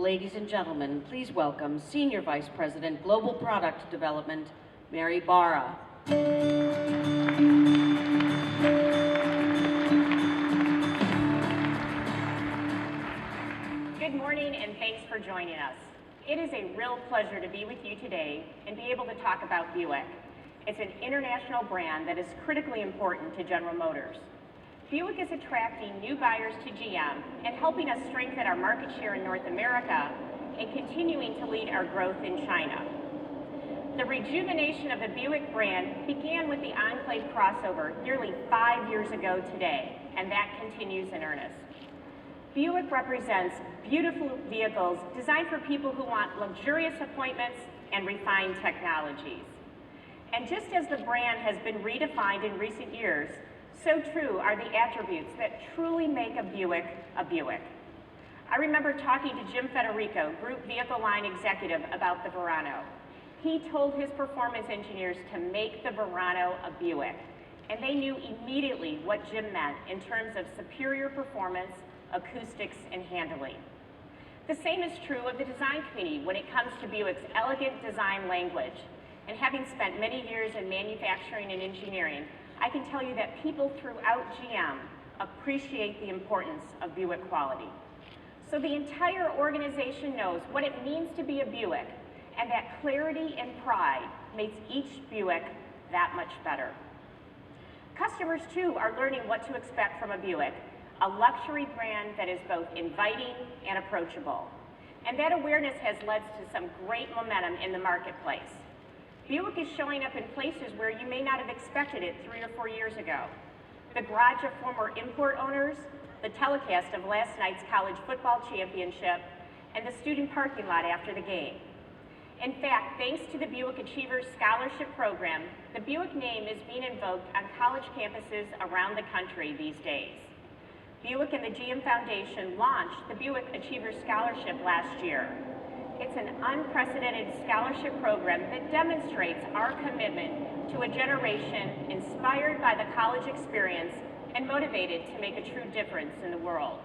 Ladies and gentlemen, please welcome Senior Vice President, Global Product Development, Mary Barra. Good morning and thanks for joining us. It is a real pleasure to be with you today and be able to talk about Buick. It's an international brand that is critically important to General Motors. Buick is attracting new buyers to GM and helping us strengthen our market share in North America and continuing to lead our growth in China. The rejuvenation of the Buick brand began with the Enclave crossover nearly 5 years ago today, and that continues in earnest. Buick represents beautiful vehicles designed for people who want luxurious appointments and refined technologies. And just as the brand has been redefined in recent years, so too are the attributes that truly make a Buick a Buick. I remember talking to Jim Federico, Group Vehicle Line Executive, about the Verano. He told his performance engineers to make the Verano a Buick, and they knew immediately what Jim meant in terms of superior performance, acoustics, and handling. The same is true of the design community when it comes to Buick's elegant design language. And having spent many years in manufacturing and engineering, I can tell you that people throughout GM appreciate the importance of Buick quality. So the entire organization knows what it means to be a Buick, and that clarity and pride makes each Buick that much better. Customers too are learning what to expect from a Buick, a luxury brand that is both inviting and approachable. And that awareness has led to some great momentum in the marketplace. Buick is showing up in places where you may not have expected it 3 or 4 years ago. The garage of former import owners, the telecast of last night's college football championship, and the student parking lot after the game. In fact, thanks to the Buick Achievers Scholarship Program, the Buick name is being invoked on college campuses around the country these days. Buick and the GM Foundation launched the Buick Achievers Scholarship last year. It's an unprecedented scholarship program that demonstrates our commitment to a generation inspired by the college experience and motivated to make a true difference in the world.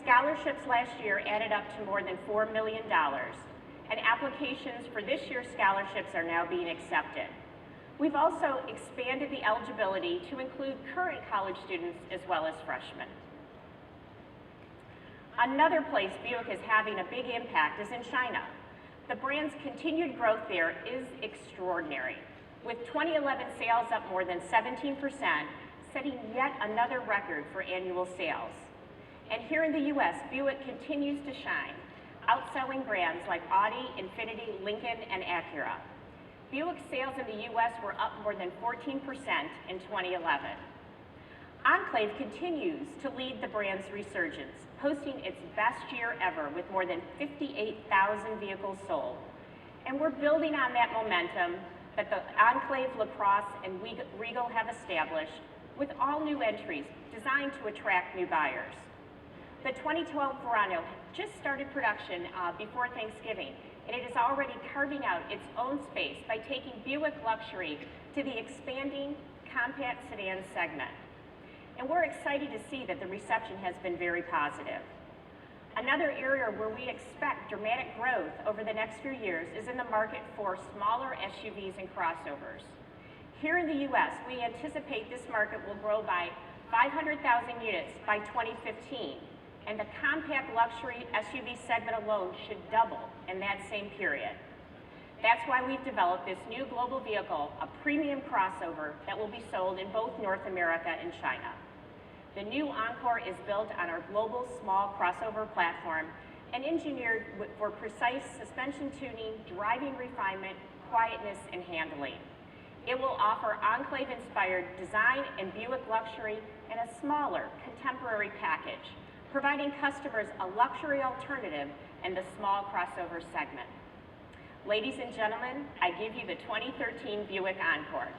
Scholarships last year added up to more than $4 million, and applications for this year's scholarships are now being accepted. We've also expanded the eligibility to include current college students as well as freshmen. Another place Buick is having a big impact is in China. The brand's continued growth there is extraordinary, with 2011 sales up more than 17%, setting yet another record for annual sales. And here in the US, Buick continues to shine, outselling brands like Audi, Infiniti, Lincoln, and Acura. Buick sales in the US were up more than 14% in 2011. Enclave continues to lead the brand's resurgence, posting its best year ever with more than 58,000 vehicles sold. And we're building on that momentum that the Enclave, LaCrosse, and Regal have established with all new entries designed to attract new buyers. The 2012 Verano just started production before Thanksgiving, and it is already carving out its own space by taking Buick luxury to the expanding compact sedan segment. And we're excited to see that the reception has been very positive. Another area where we expect dramatic growth over the next few years is in the market for smaller SUVs and crossovers. Here in the US, we anticipate this market will grow by 500,000 units by 2015, and the compact luxury SUV segment alone should double in that same period. That's why we've developed this new global vehicle, a premium crossover that will be sold in both North America and China. The new Encore is built on our global small crossover platform and engineered for precise suspension tuning, driving refinement, quietness, and handling. It will offer Enclave-inspired design and Buick luxury in a smaller, contemporary package, providing customers a luxury alternative in the small crossover segment. Ladies and gentlemen, I give you the 2013 Buick Encore.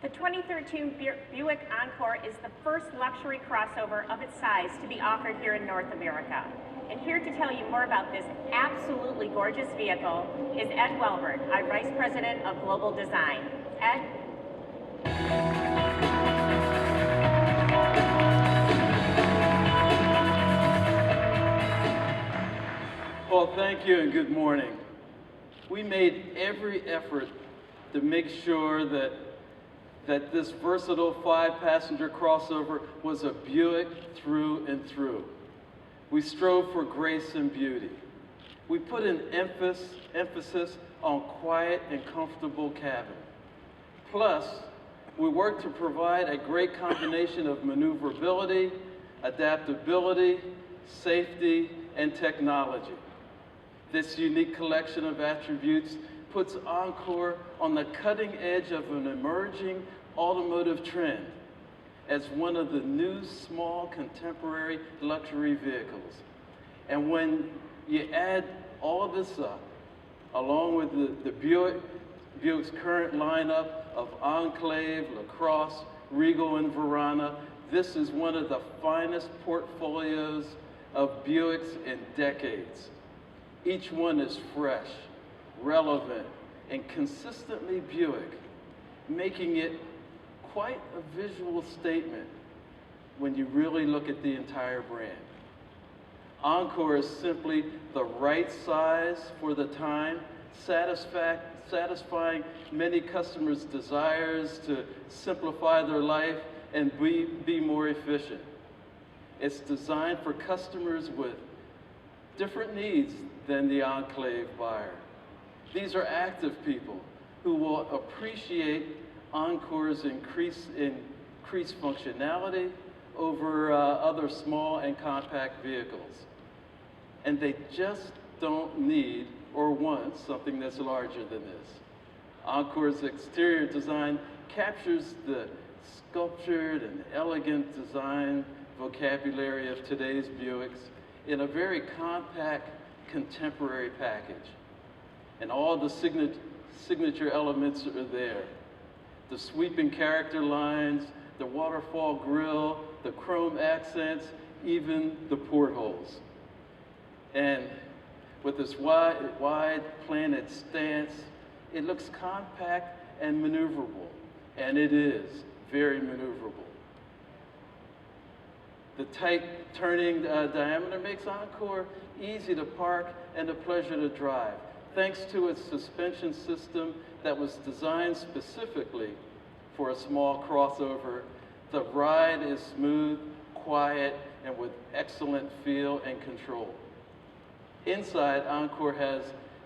The 2013 Buick Encore is the first luxury crossover of its size to be offered here in North America. And here to tell you more about this absolutely gorgeous vehicle is Ed Welbert, our Vice President of Global Design. Ed? Well, thank you and good morning. We made every effort to make sure that this versatile 5-passenger crossover was a Buick through and through. We strove for grace and beauty. We put an emphasis on quiet and comfortable cabin. Plus, we worked to provide a great combination of maneuverability, adaptability, safety, and technology. This unique collection of attributes puts Encore on the cutting edge of an emerging automotive trend as one of the new small contemporary luxury vehicles. And when you add all of this up, along with the Buick's current lineup of Enclave, LaCrosse, Regal, and Verana, this is one of the finest portfolios of Buicks in decades. Each one is fresh, relevant, and consistently Buick, making it quite a visual statement when you really look at the entire brand. Encore is simply the right size for the time, satisfying many customers' desires to simplify their life and be more efficient. It's designed for customers with different needs than the Enclave buyer. These are active people who will appreciate Encore's increased functionality over other small and compact vehicles. And they just don't need or want something that's larger than this. Encore's exterior design captures the sculptured and elegant design vocabulary of today's Buicks in a very compact, contemporary package. And all the signature elements are there. The sweeping character lines, the waterfall grille, the chrome accents, even the portholes. And with this wide planted stance, it looks compact and maneuverable. And it is very maneuverable. The tight turning diameter makes Encore easy to park and a pleasure to drive, thanks to its suspension system that was designed specifically for a small crossover. The ride is smooth, quiet, and with excellent feel and control. Inside, Encore has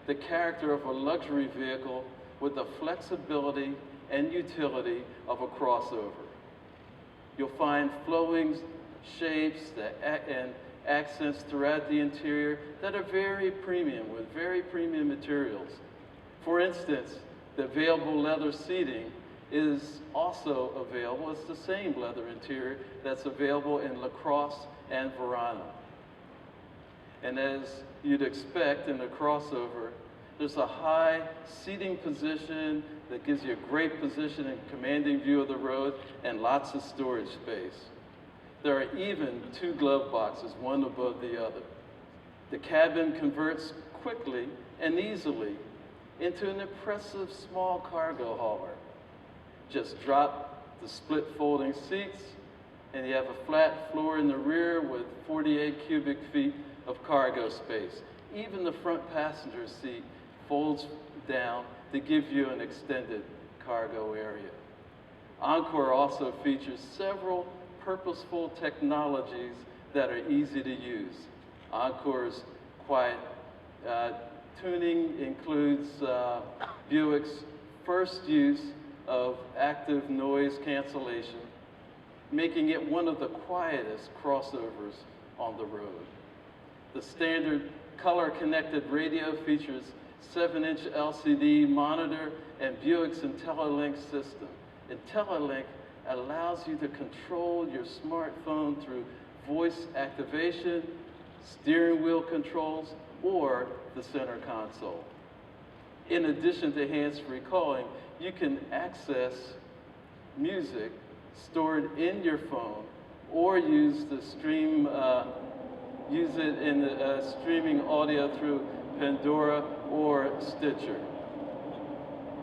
the character of a luxury vehicle with the flexibility and utility of a crossover. You'll find flowing shapes and accents throughout the interior that are very premium, with very premium materials. For instance, the available leather seating is also available. It's the same leather interior that's available in LaCrosse and Verana. And as you'd expect in a crossover, there's a high seating position that gives you a great position and commanding view of the road and lots of storage space. There are even 2 glove boxes, one above the other. The cabin converts quickly and easily into an impressive small cargo hauler. Just drop the split folding seats and you have a flat floor in the rear with 48 cubic feet of cargo space. Even the front passenger seat folds down to give you an extended cargo area. Encore also features several purposeful technologies that are easy to use. Encore's quiet tuning includes Buick's first use of active noise cancellation, making it one of the quietest crossovers on the road. The standard color-connected radio features 7-inch LCD monitor and Buick's IntelliLink system. IntelliLink allows you to control your smartphone through voice activation, steering wheel controls, or the center console. In addition to hands-free calling, you can access music stored in your phone, or use the stream, use it in the, streaming audio through Pandora or Stitcher.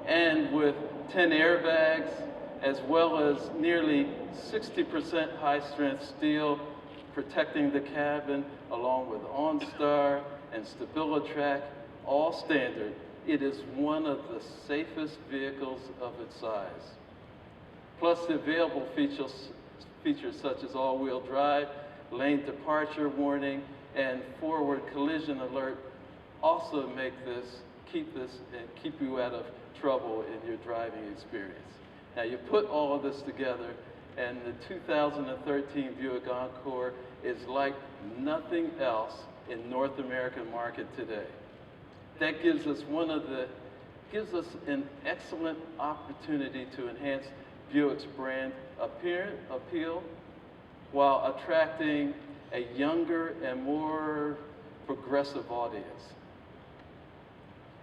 And with 10 airbags, as well as nearly 60% high-strength steel protecting the cabin, along with OnStar and StabiliTrak, all standard, it is one of the safest vehicles of its size. Plus, the available features such as all-wheel drive, lane departure warning, and forward collision alert also make this, keep you out of trouble in your driving experience. Now, you put all of this together, and the 2013 Buick Encore is like nothing else in North American market today. That gives us an excellent opportunity to enhance Buick's brand appeal while attracting a younger and more progressive audience.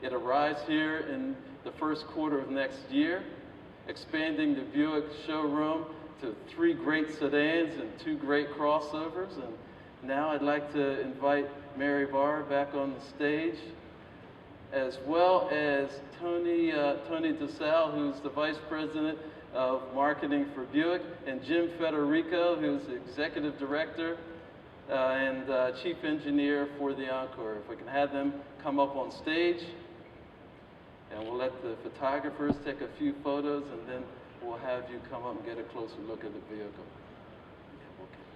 It arrives here in the first quarter of next year, expanding the Buick showroom to 3 great sedans and 2 great crossovers. And now I'd like to invite Mary Barr back on the stage, as well as Tony DeSalle, who's the Vice President of Marketing for Buick, and Jim Federico, who's the Executive Director and Chief Engineer for the Encore. If we can have them come up on stage, and we'll let the photographers take a few photos, and then we'll have you come up and get a closer look at the vehicle. Okay.